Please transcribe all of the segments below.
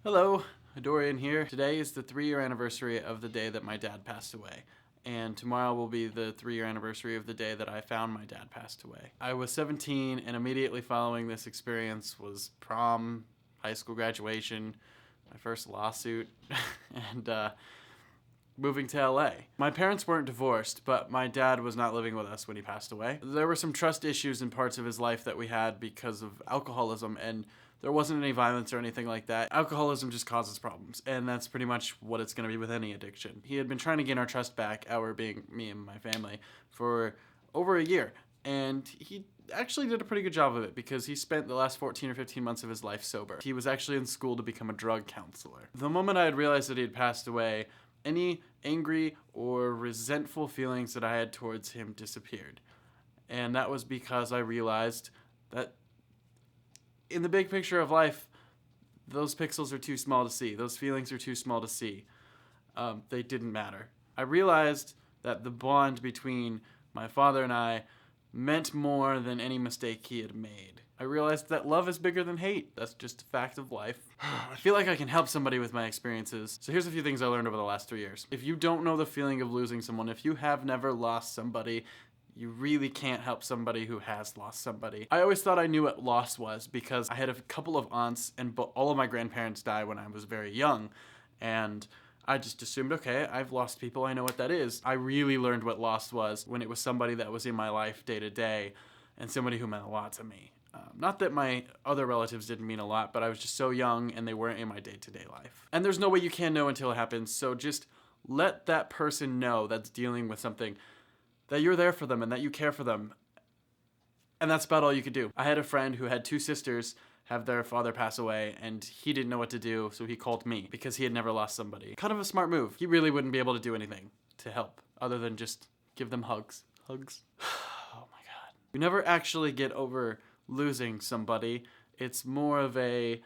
Hello, Adorian here. Today is the 3-year anniversary of the day that my dad passed away. And tomorrow will be the 3-year anniversary of the day that I found my dad passed away. I was 17 and immediately following this experience was prom, high school graduation, my first lawsuit, and moving to LA. My parents weren't divorced, but my dad was not living with us when he passed away. There were some trust issues in parts of his life that we had because of alcoholism, and there wasn't any violence or anything like that. Alcoholism just causes problems, and that's pretty much what it's going to be with any addiction. He had been trying to gain our trust back, our being me and my family, for over a year, and he actually did a pretty good job of it because he spent the last 14 or 15 months of his life sober. He was actually in school to become a drug counselor. The moment I had realized that he had passed away, any angry or resentful feelings that I had towards him disappeared. And that was because I realized that in the big picture of life, those pixels are too small to see. Those feelings are too small to see. They didn't matter. I realized that the bond between my father and I meant more than any mistake he had made. I realized that love is bigger than hate. That's just a fact of life. I feel like I can help somebody with my experiences. So here's a few things I learned over the last 3 years. If you don't know the feeling of losing someone, if you have never lost somebody, you really can't help somebody who has lost somebody. I always thought I knew what loss was because I had a couple of aunts and all of my grandparents died when I was very young. And I just assumed, okay, I've lost people, I know what that is. I really learned what loss was when it was somebody that was in my life day to day and somebody who meant a lot to me. Not that my other relatives didn't mean a lot, but I was just so young and they weren't in my day-to-day life. And there's no way you can know until it happens, so just let that person know that's dealing with something that you're there for them and that you care for them. And that's about all you could do. I had a friend who had 2 sisters have their father pass away, and he didn't know what to do, so he called me because he had never lost somebody. Kind of a smart move. He really wouldn't be able to do anything to help other than just give them hugs. Hugs? Oh my God. You never actually get over losing somebody. It's more of a,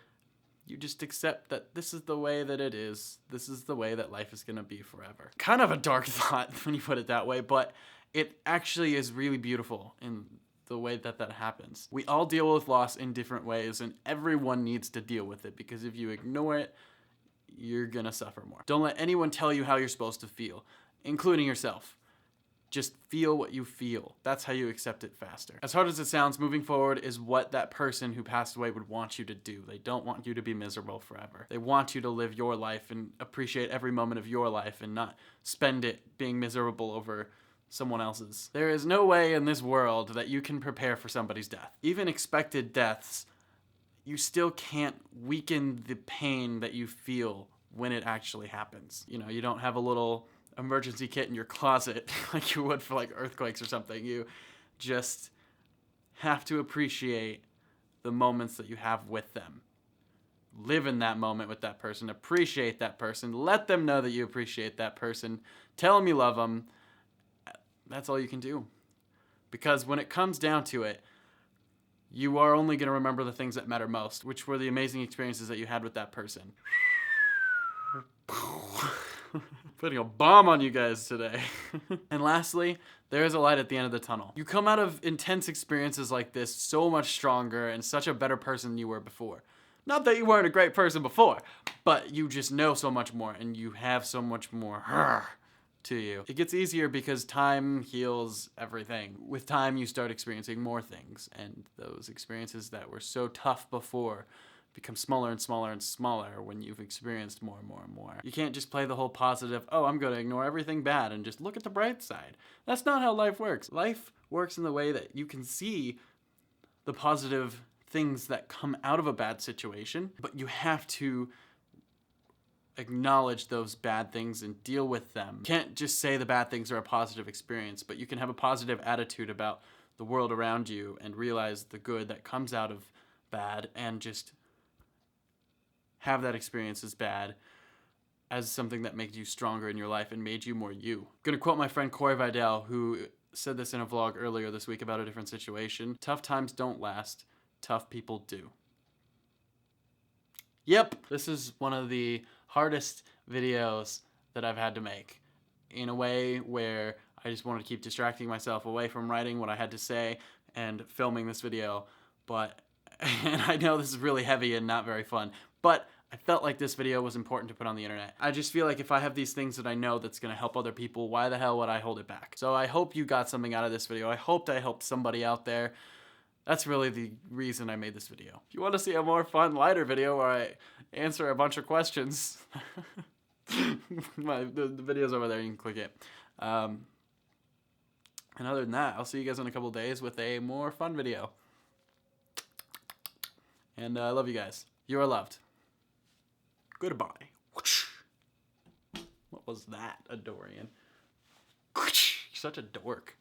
you just accept that this is the way that it is. This is the way that life is gonna be forever. Kind of a dark thought when you put it that way, but it actually is really beautiful in the way that that happens. We all deal with loss in different ways, and everyone needs to deal with it because if you ignore it, you're gonna suffer more. Don't let anyone tell you how you're supposed to feel, including yourself. Just feel what you feel. That's how you accept it faster. As hard as it sounds, moving forward is what that person who passed away would want you to do. They don't want you to be miserable forever. They want you to live your life and appreciate every moment of your life and not spend it being miserable over someone else's. There is no way in this world that you can prepare for somebody's death. Even expected deaths, you still can't weaken the pain that you feel when it actually happens. You know, you don't have a little emergency kit in your closet like you would for like earthquakes or something. You just have to appreciate the moments that you have with them. Live in that moment with that person. Appreciate that person. Let them know that you appreciate that person. Tell them you love them. That's all you can do. Because when it comes down to it, you are only going to remember the things that matter most, which were the amazing experiences that you had with that person. Putting a bomb on you guys today. And lastly, there is a light at the end of the tunnel. You come out of intense experiences like this so much stronger and such a better person than you were before. Not that you weren't a great person before, but you just know so much more and you have so much more to you. It gets easier because time heals everything. With time, you start experiencing more things, and those experiences that were so tough before become smaller and smaller and smaller when you've experienced more and more and more. You can't just play the whole positive, oh, I'm gonna ignore everything bad and just look at the bright side. That's not how life works. Life works in the way that you can see the positive things that come out of a bad situation, but you have to acknowledge those bad things and deal with them. You can't just say the bad things are a positive experience, but you can have a positive attitude about the world around you and realize the good that comes out of bad and just have that experience as bad as something that made you stronger in your life and made you more you. I'm gonna quote my friend Corey Vidal, who said this in a vlog earlier this week about a different situation. Tough times don't last, tough people do. Yep, this is one of the hardest videos that I've had to make in a way where I just wanted to keep distracting myself away from writing what I had to say and filming this video, but and I know this is really heavy and not very fun, but I felt like this video was important to put on the internet. I just feel like if I have these things that I know that's gonna help other people, why the hell would I hold it back? So I hope you got something out of this video. I hoped I helped somebody out there. That's really the reason I made this video. If you want to see a more fun, lighter video where I answer a bunch of questions, the video's over there, you can click it. And other than that, I'll see you guys in a couple days with a more fun video. And I love you guys. You are loved. Goodbye. What was that, Adorian? You're such a dork.